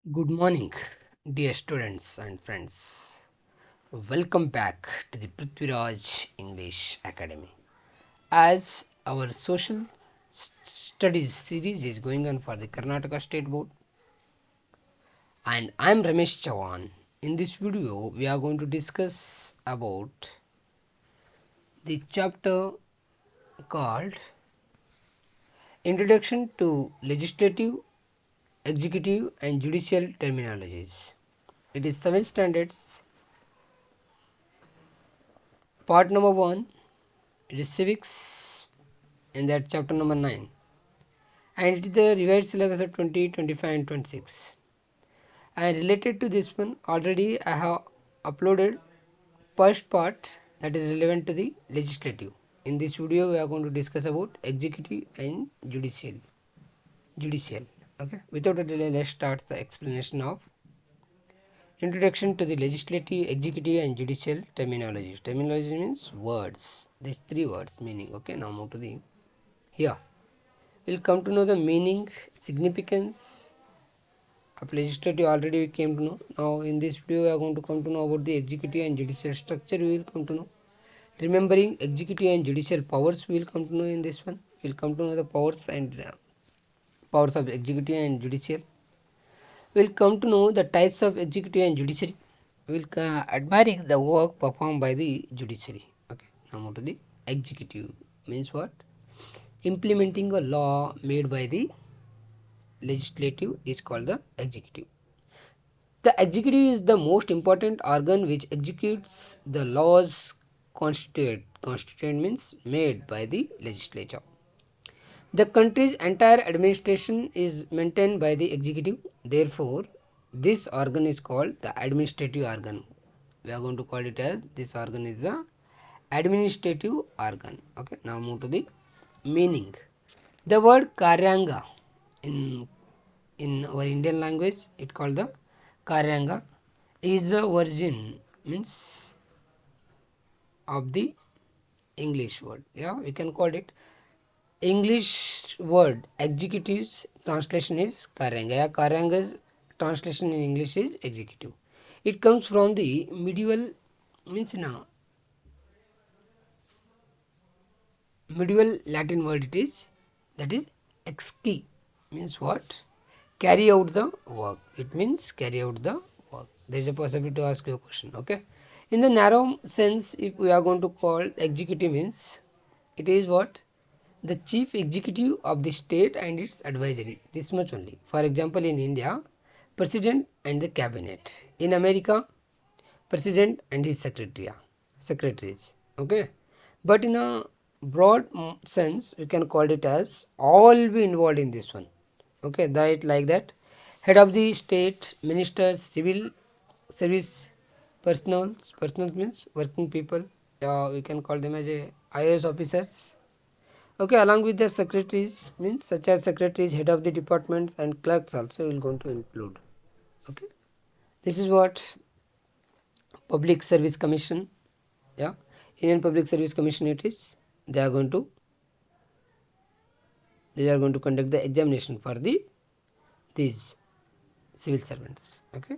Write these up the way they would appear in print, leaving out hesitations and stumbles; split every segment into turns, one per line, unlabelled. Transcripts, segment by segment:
Good morning, dear students and friends. Welcome back to the Prithviraj English Academy. As our social studies series is going on for the Karnataka State Board, and I am Ramesh Chavan. In this video, we are going to discuss about the chapter called Introduction to Legislative, Executive, and Judicial Terminologies. It is 7 standards. Part number 1, it is civics in that chapter number 9, and it is the revised syllabus of 20, 25 and 26. And related to this one, already I have uploaded first part that is relevant to the legislative. In this video we are going to discuss about executive and judicial. Okay, without a delay, let's start the explanation of introduction to the legislative, executive and judicial terminologies. Terminology means words, these three words meaning. Okay, now move to the here we'll come to know the meaning, significance of legislative. Already we came to know. Now in this video we are going to come to know about the executive and judicial structure. We will come to know. Remembering executive and judicial powers, we will come to know in this one. We will come to know the powers and powers of executive and judicial. We will come to know the types of executive and judiciary. We will admiring the work performed by the judiciary. Okay, now move to the executive. Means what? Implementing a law made by the legislative is called the executive. The executive is the most important organ which executes the laws constituted means made by the legislature. The country's entire administration is maintained by the executive. Therefore, this organ is called the administrative organ. We are going to call it as this organ is the administrative organ. Okay, now move to the meaning. The word karyanga in our Indian language it called the karyanga is the origin means of the English word. Yeah, we can call it English word executives translation is karyanga. Yeah, karyanga's translation in English is executive. It comes from the medieval means now medieval Latin word it is, that is exci means what? Carry out the work. It means carry out the work. There is a possibility to ask you a question. Okay, in the narrow sense, if we are going to call executive means it is what? The chief executive of the state and its advisory. This much only. For example, in India, president and the cabinet. In America, president and his secretaries. Okay, but in a broad sense we can call it as all be involved in this one. Okay, that like that, head of the state, ministers, civil service personals means working people, we can call them as a IAS officers. Okay, along with the secretaries means such as secretaries, head of the departments and clerks also will going to include. Okay, this is what public service commission. Yeah, Indian public service commission it is. They are going to conduct the examination for these civil servants. Okay,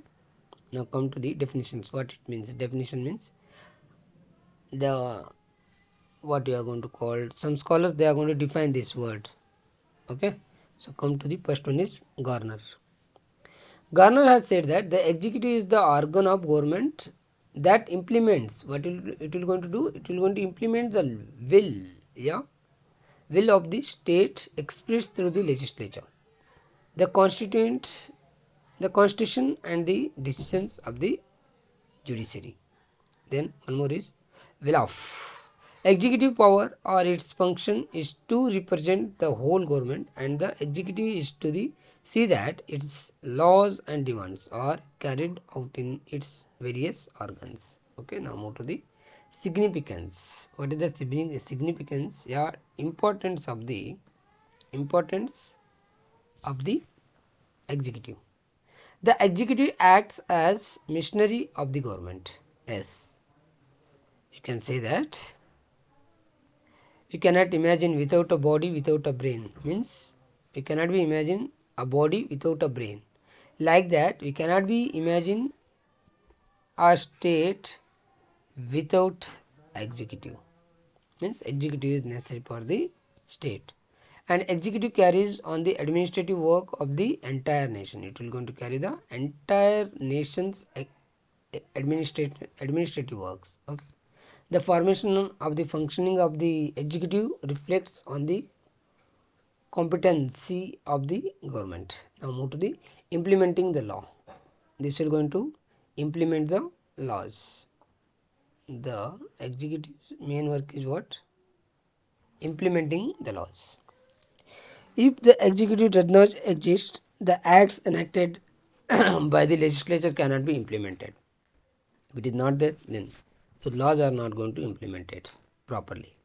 now come to the definitions. What it means? Definition means the what you are going to call. Some scholars they are going to define this word. Okay, so come to the first one is Garner. Garner has said that the executive is the organ of government that implements what it will going to do. It will going to implement the will, yeah, will of the state expressed through the legislature, the constituent, the constitution and the decisions of the judiciary. Then one more is will of. Executive power or its function is to represent the whole government, and the executive is to the see that its laws and demands are carried out in its various organs. Okay, now move to the significance. What is the significance? Yeah, importance of the executive. The executive acts as missionary of the government. Yes, you can say that. You cannot imagine without a body, without a brain. Means you cannot be imagine a body without a brain. Like that, we cannot be imagine a state without executive. Means executive is necessary for the state, and executive carries on the administrative work of the entire nation. It will going to carry the entire nation's administrative works. Okay, the formation of the functioning of the executive reflects on the competency of the government. Now move to the implementing the law. This will going to implement the laws. The executive's main work is what? Implementing the laws. If the executive does not exist, the acts enacted by the legislature cannot be implemented. If it is not there, then the laws are not going to implement it properly.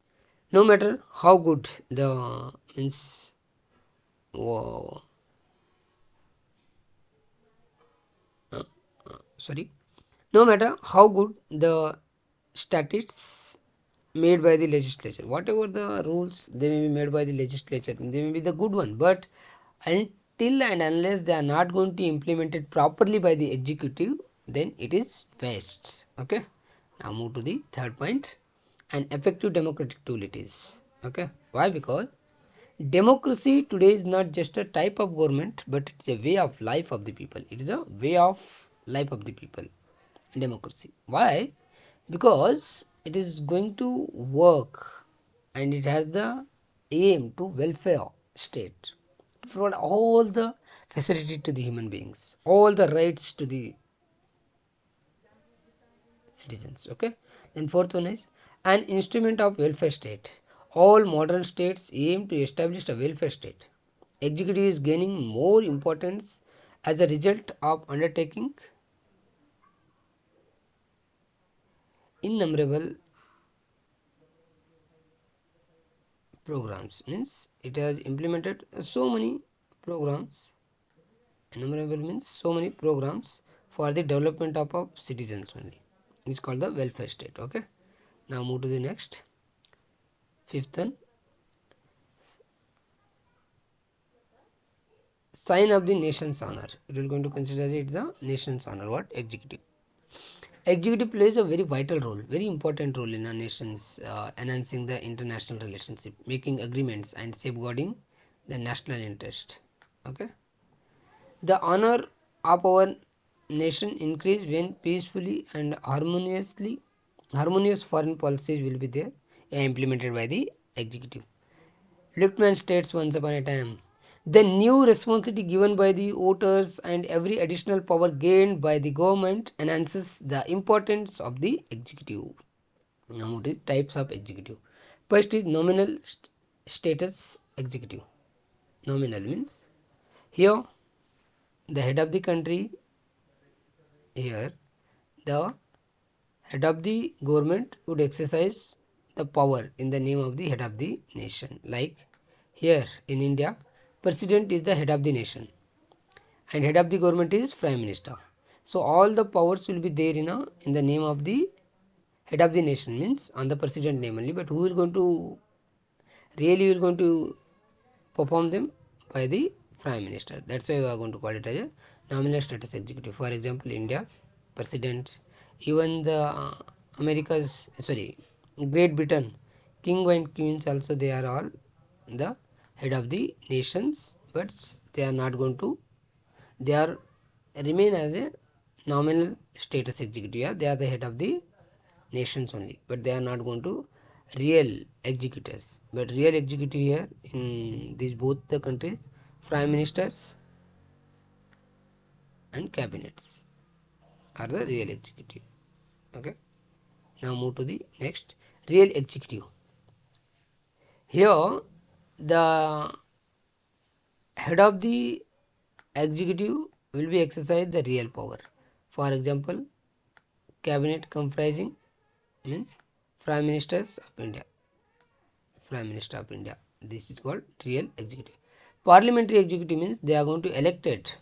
No matter how good the means, oh, sorry, no matter how good the statutes made by the legislature, whatever the rules they may be made by the legislature, they may be the good one, but until and unless they are not going to implement it properly by the executive, then it is waste. Okay, now move to the third point. An effective democratic tool it is. Okay, why? Because democracy today is not just a type of government, but it's a way of life of the people. It is a way of life of the people. Democracy. Why? Because it is going to work and it has the aim to welfare state, to provide all the facility to the human beings, all the rights to the citizens. Okay, then fourth one is an instrument of welfare state. All modern states aim to establish a welfare state. Executive is gaining more importance as a result of undertaking innumerable programs. Means it has implemented so many programs. Innumerable means so many programs for the development of citizens only. It's called the welfare state. Okay, now move to the next fifth one. Sign of the nation's honor. It will going to consider it the nation's honor. What? Executive. Executive plays a very vital role, very important role in our nation's enhancing the international relationship, making agreements and safeguarding the national interest. Okay, the honor of our nation increase when peacefully and harmonious foreign policies will be there implemented by the executive. Lieutenant states once upon a time, the new responsibility given by the voters and every additional power gained by the government enhances the importance of the executive. Now, the types of executive. First is nominal status executive. Nominal means here the head of the country, here the head of the government would exercise the power in the name of the head of the nation. Like here in India, president is the head of the nation and head of the government is prime minister. So all the powers will be there in the name of the head of the nation, means on the president name only, but who will going to really will going to perform them? By the prime minister. That's why we are going to call it as a nominal status executive. For example, India president, even the America's, sorry, Great Britain king and queens also, they are all the head of the nations, but they are not going to, they are remain as a nominal status executive. Yeah, they are the head of the nations only, but they are not going to real executors. But real executive here in these both the countries, prime ministers and cabinets are the real executive. Okay, now move to the next, real executive. Here the head of the executive will be exercise the real power. For example, cabinet comprising means prime ministers of India, prime minister of India. This is called real executive. Parliamentary executive means they are going to elected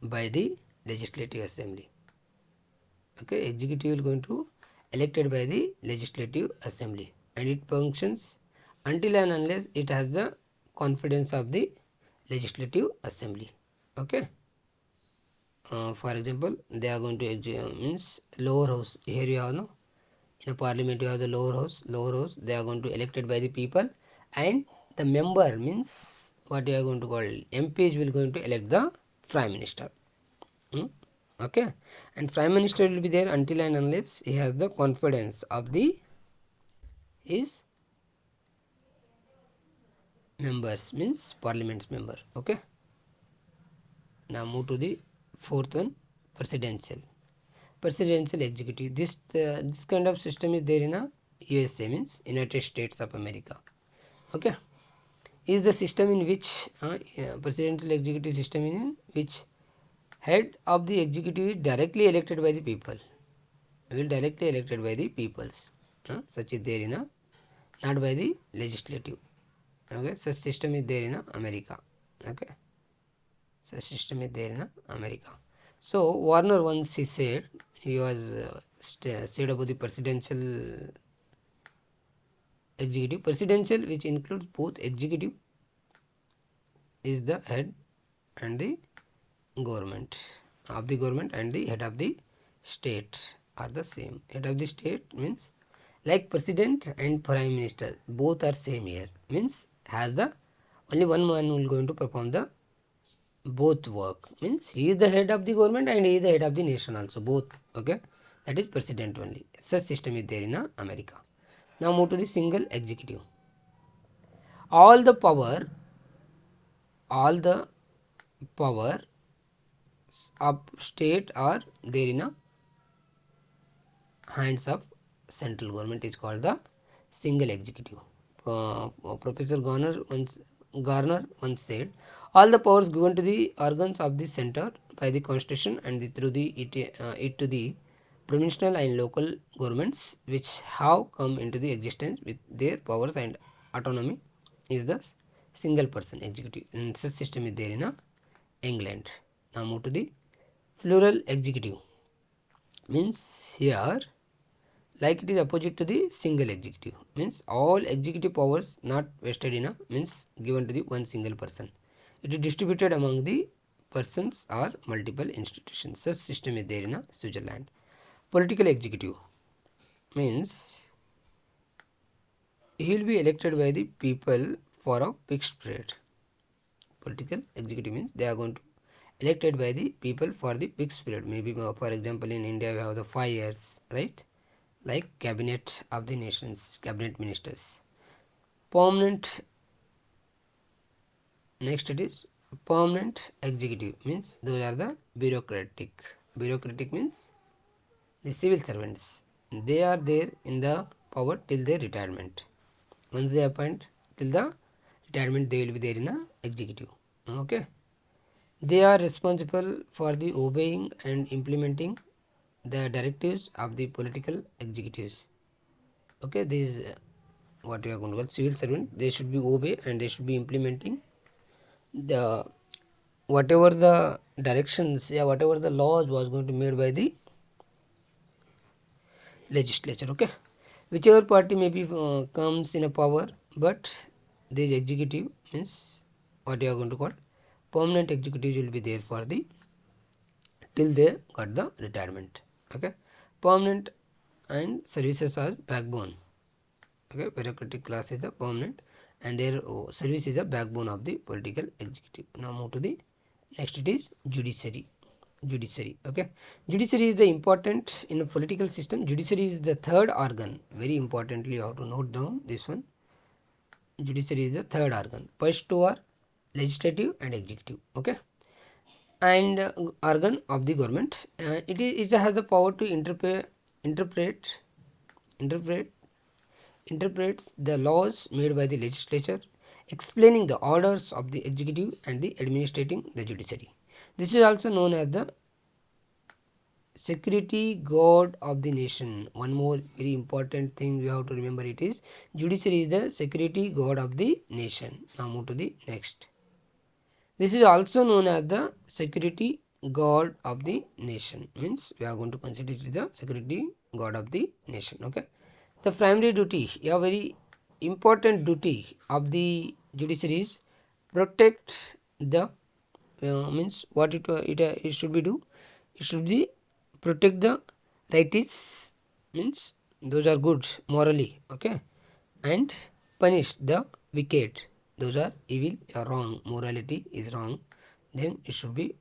by the legislative assembly. Okay, executive is going to elected by the legislative assembly, and it functions until and unless it has the confidence of the legislative assembly. Okay, For example, they are going to means lower house. Here you have no, in a parliament you have the lower house. Lower house, they are going to elected by the people, and the member means what you are going to call MPs will going to elect the prime minister. Hmm? Okay, and prime minister will be there until and unless he has the confidence of the his members, means parliament's member. Okay, now move to the fourth one, presidential executive. This kind of system is there in a USA, means United States of America. Okay, is the system in which presidential executive system in which head of the executive is directly elected by the people, will directly elected by the peoples. Such is there in a, not by the legislative. Okay, such system is there in a America. Okay, such system is there in a America. So Warner once he said, he was said about the presidential executive. Presidential, which includes both executive is the head and the government of the government, and the head of the state are the same. Head of the state means like president and prime minister, both are same here, means has the only one man will going to perform the both work, means he is the head of the government and he is the head of the nation also, both. Okay, that is president only. Such system is there in America. Now move to the single executive. All the power, all the power of state are there in a hands of central government, is called the single executive. Professor Garner once said, all the powers given to the organs of the center by the constitution and through it to the provincial and local governments which have come into the existence with their powers and autonomy is the single person executive. And such system is there in England. Now move to the plural executive, means here like it is opposite to the single executive, means all executive powers not vested in a, means given to the one single person, it is distributed among the persons or multiple institutions. Such system is there in Switzerland. Political executive means he will be elected by the people for a fixed period. Political executive means they are going to elected by the people for the fixed period, maybe for example in India we have the 5 years, right, like cabinet of the nations, cabinet ministers. Permanent, next it is permanent executive, means those are the bureaucratic means the civil servants, they are there in the power till their retirement. Once they appoint till the retirement, they will be there in a executive. Okay, they are responsible for the obeying and implementing the directives of the political executives. Okay, these what we are going to call civil servant, they should be obey and they should be implementing the whatever the directions, whatever the laws was going to made by the legislature. Okay, whichever party maybe comes in a power, but this executive means what you are going to call permanent executive will be there for the till they got the retirement. Okay, permanent and services are backbone. Okay, bureaucratic class is the permanent and their service is the backbone of the political executive. Now move to the next, it is judiciary. Okay, judiciary is the important in a political system. Judiciary is the third organ, very importantly you have to note down this one. Judiciary is the third organ, first two are legislative and executive. Okay, and organ of the government. It has the power to interpret interpret interprets the laws made by the legislature, explaining the orders of the executive and the administrating the judiciary. This is also known as the security guard of the nation. One more very important thing we have to remember, it is judiciary is the security guard of the nation. Now move to the next. This is also known as the security guard of the nation, means we are going to consider it the security guard of the nation. Okay, the primary duty, a very important duty of the judiciary is protect the means what it should be do, it should be protect the rights, means those are good morally, okay, and punish the wicked, those are evil or wrong, morality is wrong, then it should be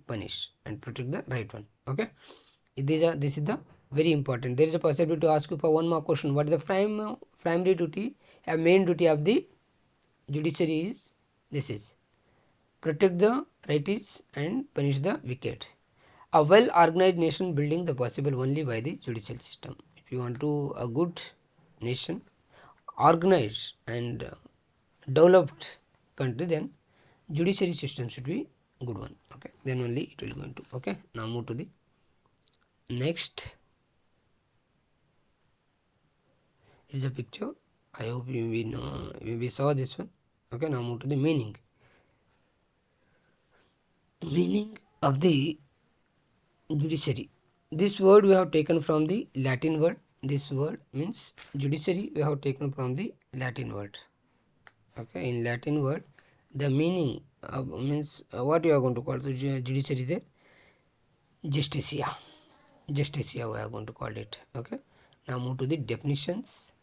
punish and protect the right one, okay. This is the very important. There is a possibility to ask you for one more question. What is the primary duty, a main duty of the judiciary is? This is protect the rights and punish the wicked. A well organized nation building the possible only by the judicial system. If you want to a good nation, organized and developed country, then judiciary system should be good one, okay, then only it will going to, okay. Now move to the next. Is a picture. I hope we know, we saw this one, okay. Now move to the meaning of the judiciary. This word we have taken from the Latin word. This word means judiciary we have taken from the Latin word, okay. In Latin word the meaning means what you are going to call the judiciary there, justitia. Justitia we are going to call it, okay. Now move to the definitions.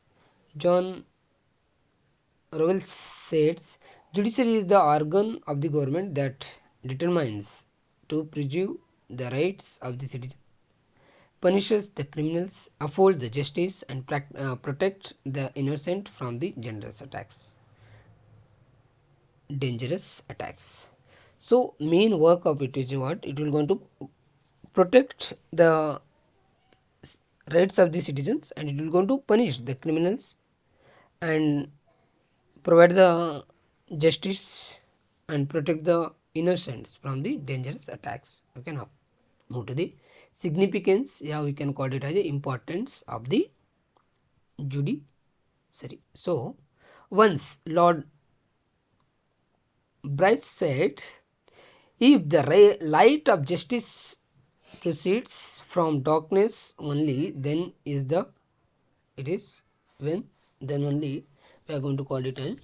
John Rowell says judiciary is the organ of the government that determines to preserve the rights of the citizen, punishes the criminals, upholds the justice, and protects the innocent from the dangerous attacks. So main work of it is what? It will going to protect the rights of the citizens, and it will going to punish the criminals and provide the justice and protect the innocents from the dangerous attacks, okay. Now move to the significance. Yeah, we can call it as the importance of the judiciary. So once Lord Bryce said, if the light of justice proceeds from darkness only, then it is when then only we are going to call it as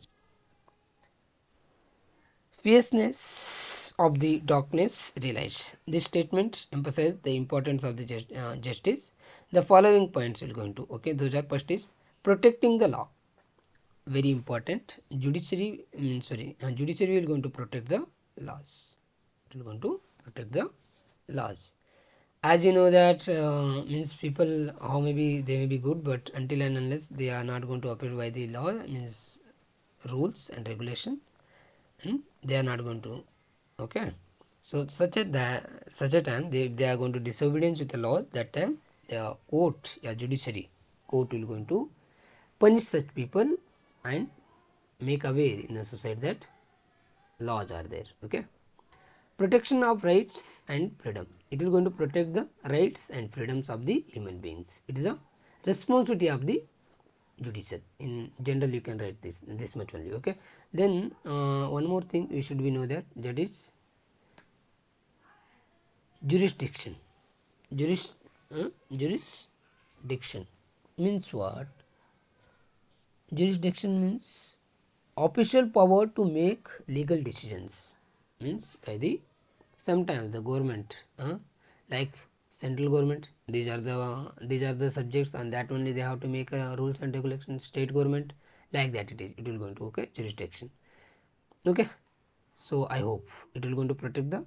fierceness of the darkness realized. This statement emphasizes the importance of the justice. The following points will go into, okay. Those are, first is protecting the law, very important. Judiciary judiciary will going to protect the laws. It will going to protect the laws. As you know that means people how maybe they may be good, but until and unless they are not going to operate by the law, means rules and regulation, they are not going to, okay. So such a time they are going to disobedience with the law, that time the court, judiciary court will going to punish such people and make aware in the society that laws are there, okay. Protection of rights and freedom. It will going to protect the rights and freedoms of the human beings. It is a responsibility of the judicial. In general you can write this much only, okay. Then one more thing we should be know that is jurisdiction. Jurisdiction means what? Jurisdiction means official power to make legal decisions, means by the sometimes the government, like central government, these are the subjects, and that only they have to make rules and regulations. State government, like that it will going to, okay, jurisdiction, okay. So I hope it will going to protect the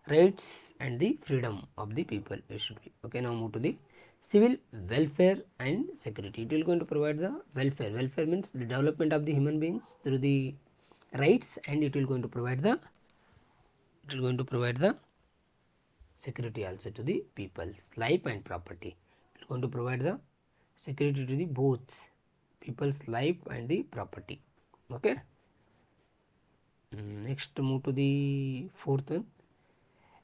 rights and the freedom of the people, it should be, okay. Now move to the civil welfare and security. It will going to provide the welfare means the development of the human beings through the rights, and it will going to provide the security also to the people's life and property. It is going to provide the security to the both people's life and the property, okay. Next move to the fourth one,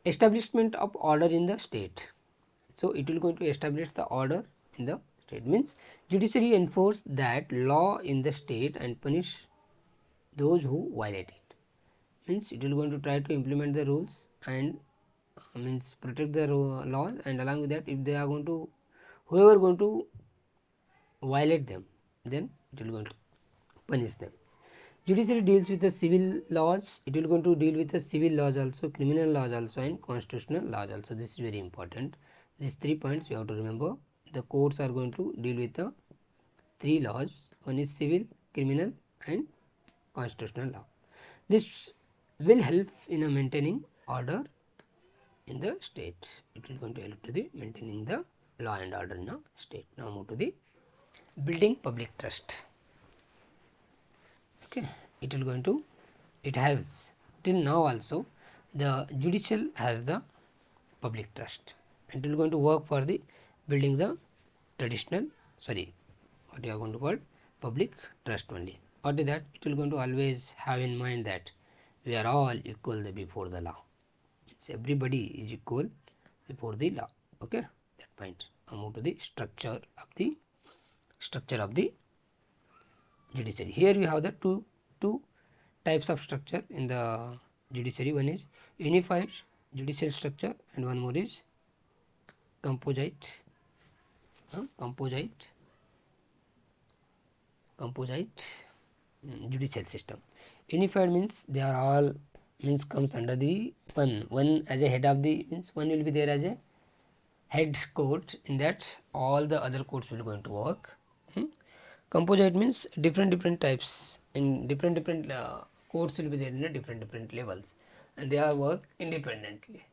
establishment of order in the state. So it will going to establish the order in the state, means judiciary enforce that law in the state and punish those who violate it. Means it will going to try to implement the rules and means protect the laws, and along with that if they are going to, whoever going to violate them, then it will going to punish them. Judiciary deals with the civil laws. It will going to deal with the civil laws also, criminal laws also, and constitutional laws also. This is very important. These 3 points you have to remember. The courts are going to deal with the 3 laws. One is civil, criminal, and constitutional law. This will help in maintaining order in the state. It will going to help to the maintaining the law and order in the state. Now move to the building public trust. Okay, it will going to, it has till now also the judicial has the public trust, and it will going to work for the building the traditional, sorry, what you are going to call public trust only. What is that? It will going to always have in mind that we are all equal before the law. It's everybody is equal before the law. Okay, that point. Now move to the structure of the judiciary. Here we have the two types of structure in the judiciary. One is unified judicial structure, and one more is composite judicial system. Unified means they are all, means comes under the one as a head of the, means one will be there as a head court, in that all the other courts will going to work. Composite means different types, in different courts will be there in a different levels, and they are work independently.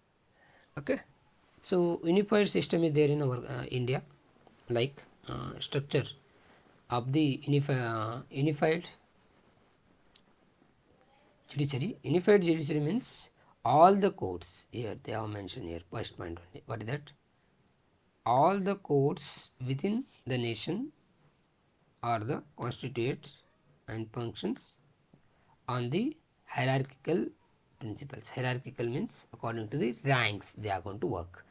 Okay, so unified system is there in our India, like structure of the unified judiciary. Unified judiciary means all the courts, here they have mentioned here, first point only. What is that? All the courts within the nation are the constitutes and functions on the hierarchical principles. Hierarchical means according to the ranks they are going to work.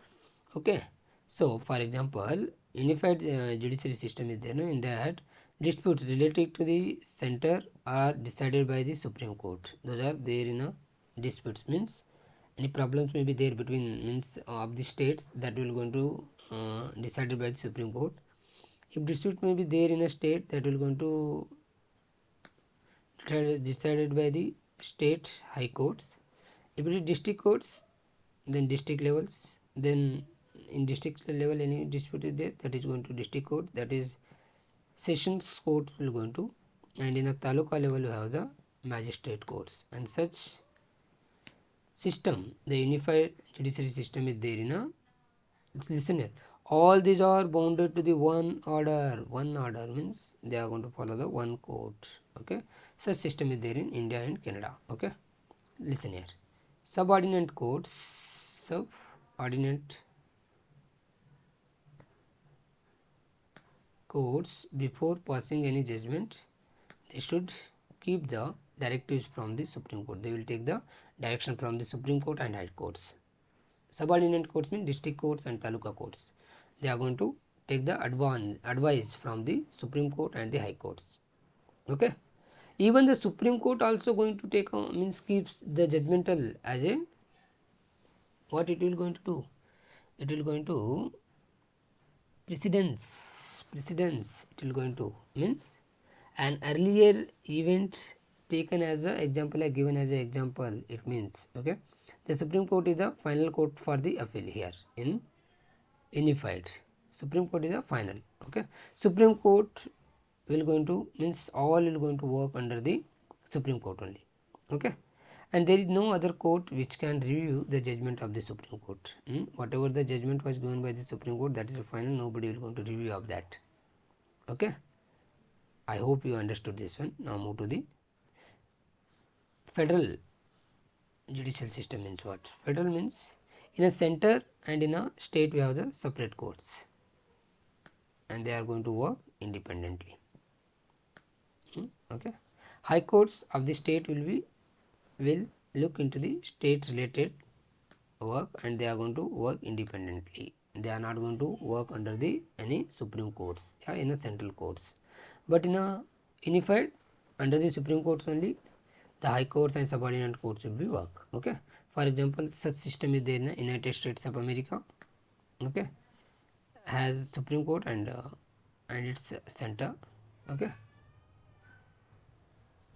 Okay, so for example, unified judiciary system is there, no? In that disputes related to the center are decided by the Supreme Court. Those are there in a disputes, means any problems may be there between, means of the states, that will going to decided by the Supreme Court. If dispute may be there in a state, that will going to decided by the state high courts. If it is district courts, then district levels, then in district level any dispute is there, that is going to district court, that is sessions court will going to, and in a taluka level you have the magistrate courts, and such system, the unified judiciary system is there in a, listen here, all these are bounded to the one order. One order means they are going to follow the one court. Okay, such system is there in India and Canada. Okay, listen here, subordinate courts before passing any judgment, they should keep the directives from the Supreme Court. They will take the direction from the Supreme Court and high courts. Subordinate courts mean district courts and taluka courts. They are going to take the advice from the Supreme Court and the high courts. Okay, even the Supreme Court also going to take means keeps the judgmental as a, what it will going to do, it will going to precedence it will going to, means an earlier event taken as a example, given as a example, it means. Okay, the Supreme Court is the final court for the appeal here in unified. Supreme Court is the final. Okay, Supreme Court will going to, means all will going to work under the Supreme Court only. Okay, and there is no other court which can review the judgment of the Supreme Court. Whatever the judgment was given by the Supreme Court, that is the final, nobody will going to review of that. Okay, I hope you understood this one. Now move to the federal judicial system. Means what? Federal means in a center and in a state we have the separate courts, and they are going to work independently. Okay, high courts of the state will look into the state related work, and they are going to work independently. They are not going to work under the any Supreme Courts, in a central courts, but in a unified under the Supreme Courts only, the high courts and subordinate courts will be work. Okay, for example, such system is there in the United States of America. Okay, has Supreme Court and its center. Okay,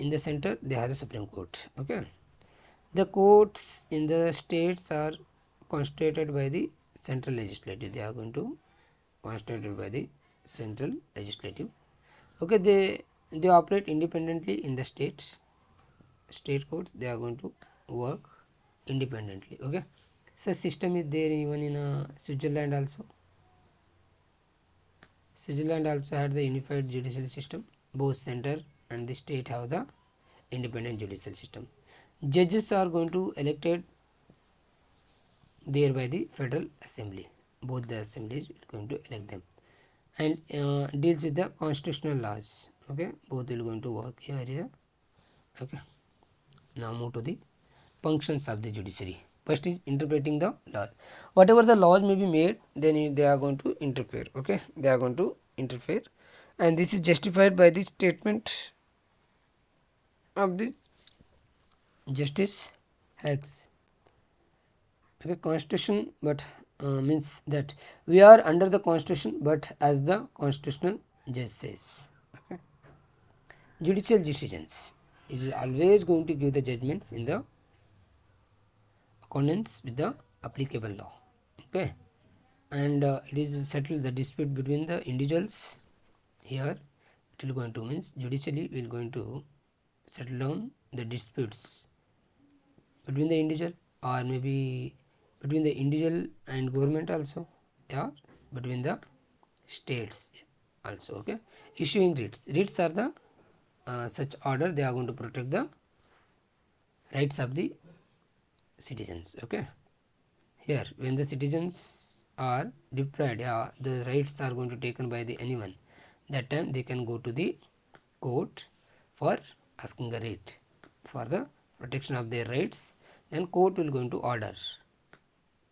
in the center they have the Supreme Court. Okay, the courts in the states are constituted by the central legislative. They are going to constituted by the central legislative. Okay, they operate independently in the state courts. They are going to work independently. Okay, such system is there even in Switzerland also. Switzerland also had the unified judicial system. Both center and the state have the independent judicial system. Judges are going to elected there by the federal assembly. Both the assemblies are going to elect them, and deals with the constitutional laws. Okay, both will going to work here. Okay, now move to the functions of the judiciary. First is interpreting the law. Whatever the laws may be made, then they are going to interfere. Okay, they are going to interfere, and this is justified by the statement of the Justice Hicks. Okay, constitution, but means that we are under the constitution, but as the constitutional judge says. Okay, judicial decisions is always going to give the judgments in the accordance with the applicable law. Okay, and it is settle the dispute between the individuals. Here it will going to means judicially will going to settle down the disputes between the individual, or maybe between the individual and government also, or between the states also. Okay, issuing writs are the such order they are going to protect the rights of the citizens. Okay, here when the citizens are deprived, the rights are going to taken by the anyone, that time they can go to the court for asking a writ for the protection of their rights. Then court will going to order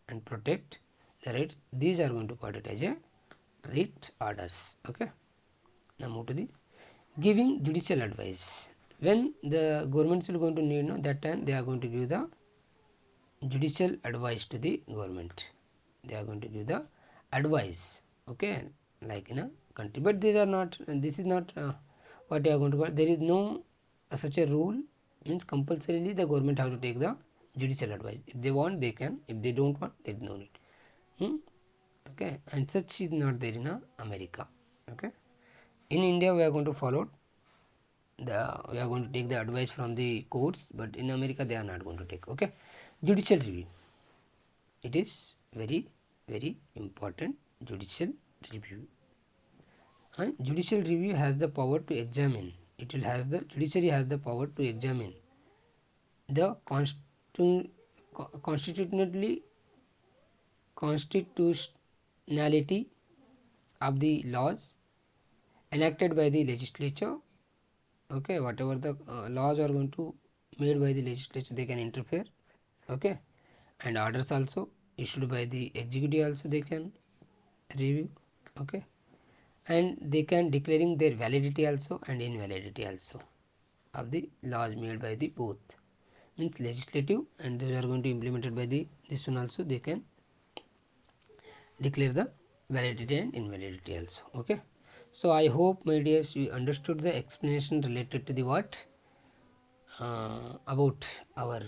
and protect the rights. These are going to call it as a writ orders. Okay, now move to the giving judicial advice. When the governments will going to need, that time they are going to give the judicial advice to the government. They are going to give the advice. Okay, like in a country, but these are not, this is not what you are going to call. There is no such a rule, means compulsorily the government have to take the judicial advice. If they want they can, if they don't want they don't need. Okay, and such is not there in America. Okay, in India we are going to follow we are going to take the advice from the courts, but in America they are not going to take. Okay, judicial review, it is very important. Judicial review, and judicial review has the power to examine, it will has the judiciary has the power to examine the constitutionality of the laws enacted by the legislature. Okay, whatever the laws are going to made by the legislature, they can interfere. Okay, and orders also issued by the executive also they can review. Okay, and they can declaring their validity also and invalidity also of the laws made by the both, means legislative, and they are going to implemented by the this one also, they can declare the validity and invalidity also. Okay, so I hope my dears you understood the explanation related to the what about our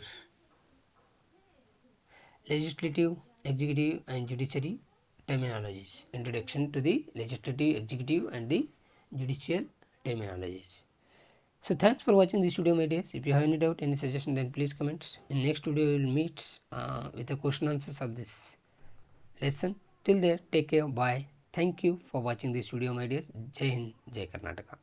legislative, executive and judiciary terminologies, introduction to the legislative, executive and the judicial terminologies. So thanks for watching this video my dears. If you have any doubt, any suggestion, then please comment. In next video we will meet with the question answers of this lesson. Till there, take care, bye. Thank you for watching this video my dears. Jai Hind, Jai Karnataka.